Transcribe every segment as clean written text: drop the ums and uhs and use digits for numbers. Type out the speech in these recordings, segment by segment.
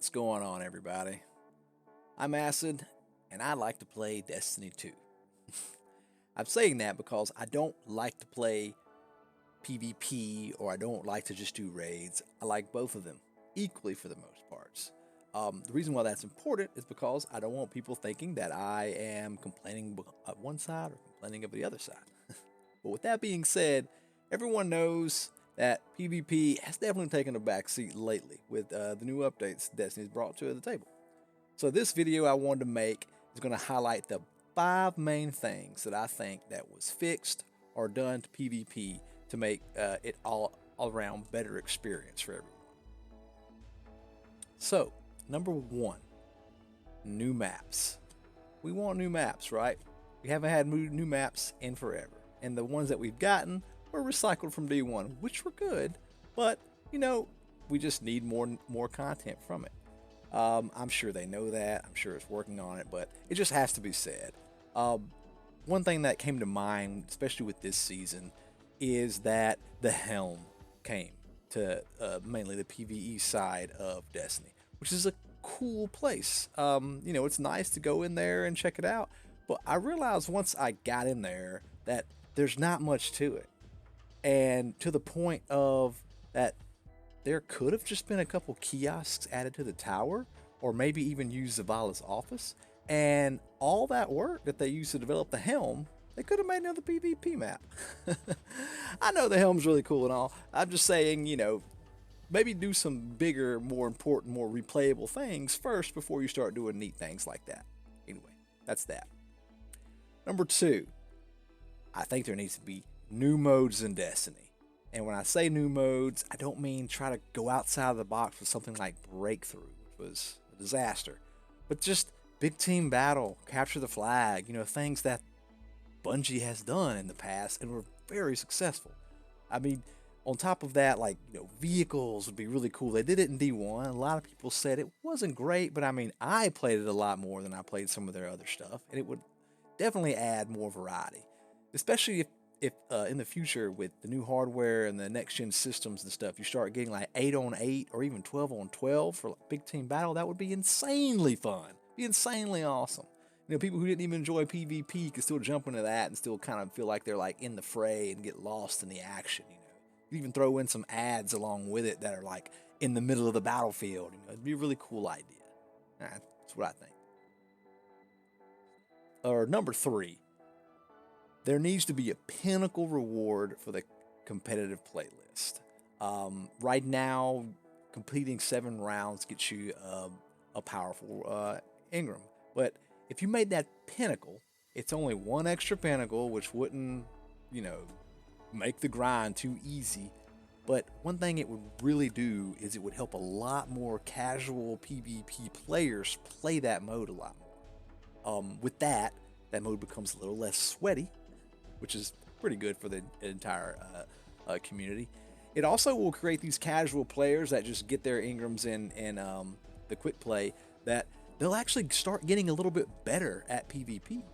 What's going on, everybody? I'm Acid, and I like to play Destiny 2. I'm saying that because I don't like to play PvP or I don't like to just do raids. I like both of them equally for the most parts. The reason why that's important is because I don't want people thinking that I am complaining of one side or complaining of the other side. But with that being said, everyone knows that PvP has definitely taken a backseat lately with the new updates Destiny's brought to the table. So this video I wanted to make is going to highlight the 5 main things that I think that was fixed or done to PvP to make it all around better experience for everyone. So, number 1, new maps. We want new maps, right? We haven't had new maps in forever. And the ones that we've gotten were recycled from D1, which were good, but we just need more content from it. I'm sure they know that. I'm sure it's working on it, but it just has to be said. One thing that came to mind, especially with this season, is that the Helm came to mainly the PvE side of Destiny, which is a cool place. It's nice to go in there and check it out, but I realized once I got in there that there's not much to it. And to the point of that there could have just been a couple kiosks added to the tower, or maybe even use Zavala's office. And all that work that they used to develop the Helm, they could have made another PvP map. I know the Helm's really cool and all. I'm just saying, maybe do some bigger, more important, more replayable things first before you start doing neat things like that. Anyway, that's that. Number 2, I think there needs to be new modes in Destiny. And when I say new modes, I don't mean try to go outside of the box with something like Breakthrough, which was a disaster. But just big team battle, capture the flag, things that Bungie has done in the past and were very successful. I mean, on top of that, vehicles would be really cool. They did it in D1. A lot of people said it wasn't great, but I mean, I played it a lot more than I played some of their other stuff. And it would definitely add more variety, especially if in the future with the new hardware and the next gen systems and stuff, you start getting like 8-on-8 or even 12-on-12 for big team battle, that would be insanely fun. Be insanely awesome. People who didn't even enjoy PvP could still jump into that and still kind of feel like they're like in the fray and get lost in the action. You even throw in some ads along with it that are like in the middle of the battlefield. It'd be a really cool idea. That's what I think. Or number 3, there needs to be a Pinnacle reward for the competitive playlist. Right now, completing 7 rounds gets you a powerful Ingram. But if you made that Pinnacle, it's only 1 extra Pinnacle, which wouldn't, make the grind too easy. But one thing it would really do is it would help a lot more casual PvP players play that mode a lot more. With that mode becomes a little less sweaty, which is pretty good for the entire community. It also will create these casual players that just get their Ingrams in the quick play, that they'll actually start getting a little bit better at PvP.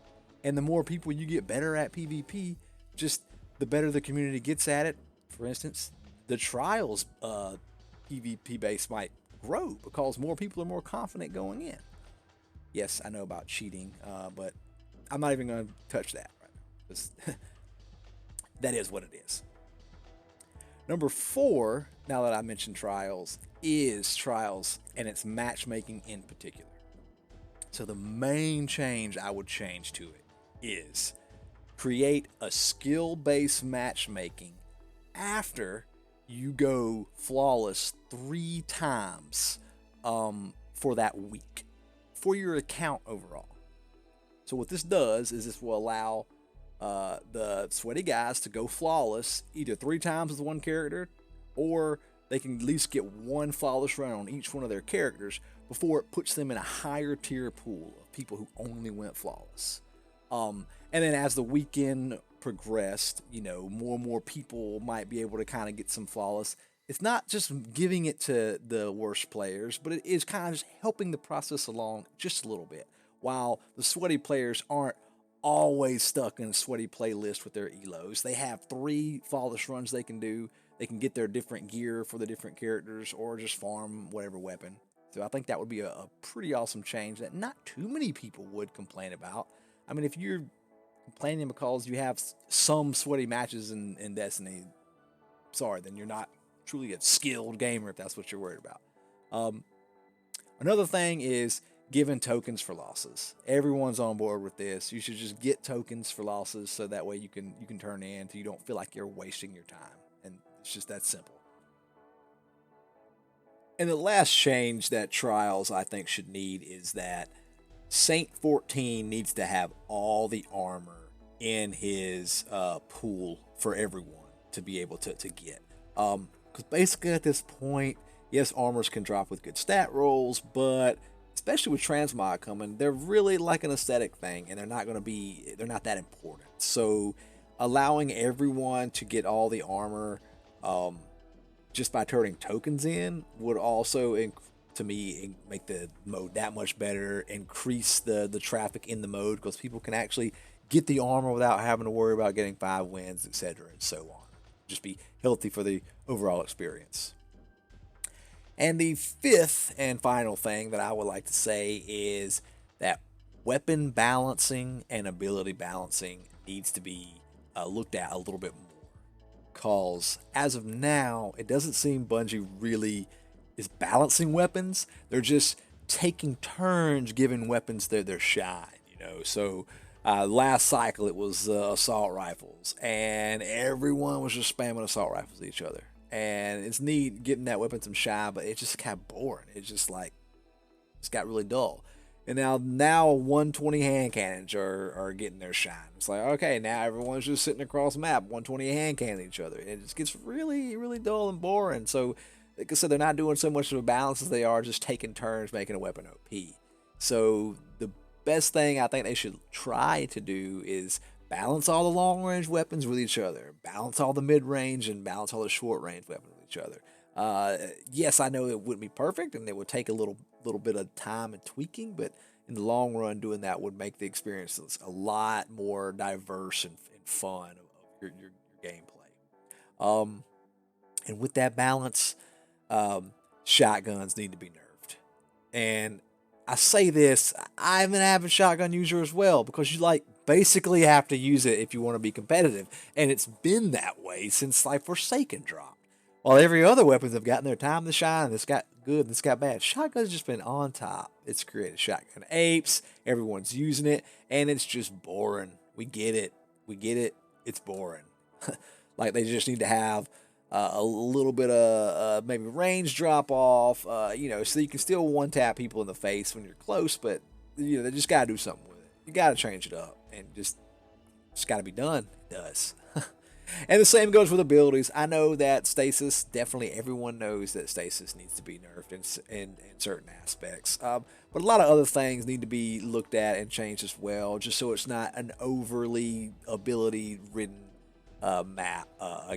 And the more people you get better at PvP, just the better the community gets at it. For instance, the Trials PvP base might grow because more people are more confident going in. Yes, I know about cheating, but I'm not even going to touch that. That is what it is. Number 4, now that I mentioned Trials, is Trials and its matchmaking in particular. So the main change I would change to it is create a skill-based matchmaking after you go flawless 3 times for that week for your account overall. So what this does is this will allow the sweaty guys to go flawless either 3 times with one character, or they can at least get 1 flawless run on each one of their characters before it puts them in a higher tier pool of people who only went flawless. And then as the weekend progressed, more and more people might be able to kind of get some flawless. It's not just giving it to the worst players, but it is kind of just helping the process along just a little bit, while the sweaty players aren't always stuck in a sweaty playlist with their elos. They have 3 flawless runs they can do. They can get their different gear for the different characters, or just farm whatever weapon. So I think that would be a pretty awesome change that not too many people would complain about. I mean, if you're complaining because you have some sweaty matches in Destiny, sorry, then you're not truly a skilled gamer if that's what you're worried about. Another thing is giving tokens for losses. Everyone's on board with this. You should just get tokens for losses so that way you can turn in so you don't feel like you're wasting your time. And it's just that simple. And the last change that Trials I think should need is that Saint 14 needs to have all the armor in his pool for everyone to be able to get. Because basically at this point, yes, armors can drop with good stat rolls, but especially with transmog coming, they're really like an aesthetic thing, and they're not that important. So allowing everyone to get all the armor just by turning tokens in would also, to me, make the mode that much better, increase the traffic in the mode, because people can actually get the armor without having to worry about getting 5 wins, etc., and so on. Just be healthy for the overall experience. And the fifth and final thing that I would like to say is that weapon balancing and ability balancing needs to be looked at a little bit more. Because as of now, it doesn't seem Bungie really is balancing weapons. They're just taking turns giving weapons their shine, So last cycle it was assault rifles, and everyone was just spamming assault rifles at each other. And it's neat getting that weapon some shine, but it's just kind of boring. It's just like, it's got really dull. And now 120 hand cannons are getting their shine. It's like, okay, now everyone's just sitting across the map, 120 hand cannon each other. It just gets really, really dull and boring. So, like I said, they're not doing so much of a balance as they are just taking turns making a weapon OP. So the best thing I think they should try to do is balance all the long-range weapons with each other, balance all the mid-range, and balance all the short-range weapons with each other. Yes, I know it wouldn't be perfect, and it would take a little bit of time and tweaking, but in the long run, doing that would make the experience a lot more diverse and fun of your gameplay. And with that balance, shotguns need to be nerfed. And I say this, I'm an avid shotgun user as well, because you basically have to use it if you want to be competitive. And it's been that way since Forsaken dropped. While every other weapons have gotten their time to shine, it's got good and it's got bad. Shotgun's just been on top. It's created shotgun apes, everyone's using it, and it's just boring. We get it. It's boring. They just need to have a little bit of maybe range drop off, so you can still one-tap people in the face when you're close, but they just got to do something with it. You got to change it up, and just got to be done. It does. And the same goes with abilities. I know that stasis, definitely everyone knows that stasis needs to be nerfed in certain aspects. But a lot of other things need to be looked at and changed as well, just so it's not an overly ability-ridden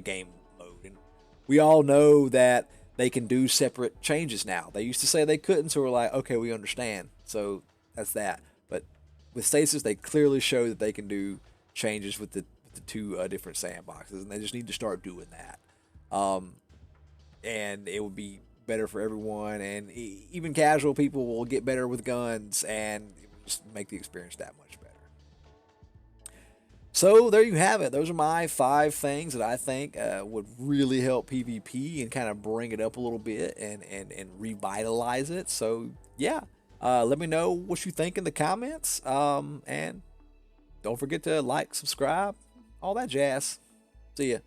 game mode. And we all know that they can do separate changes now. They used to say they couldn't, so we're like, okay, we understand. So that's that. But with stasis, they clearly show that they can do changes with the two different sandboxes, and they just need to start doing that. And it would be better for everyone, and even casual people will get better with guns, and it will just make the experience that much better. So there you have it. Those are my 5 things that I think would really help PvP and kind of bring it up a little bit and revitalize it. So yeah, let me know what you think in the comments, and don't forget to like, subscribe, all that jazz. See ya.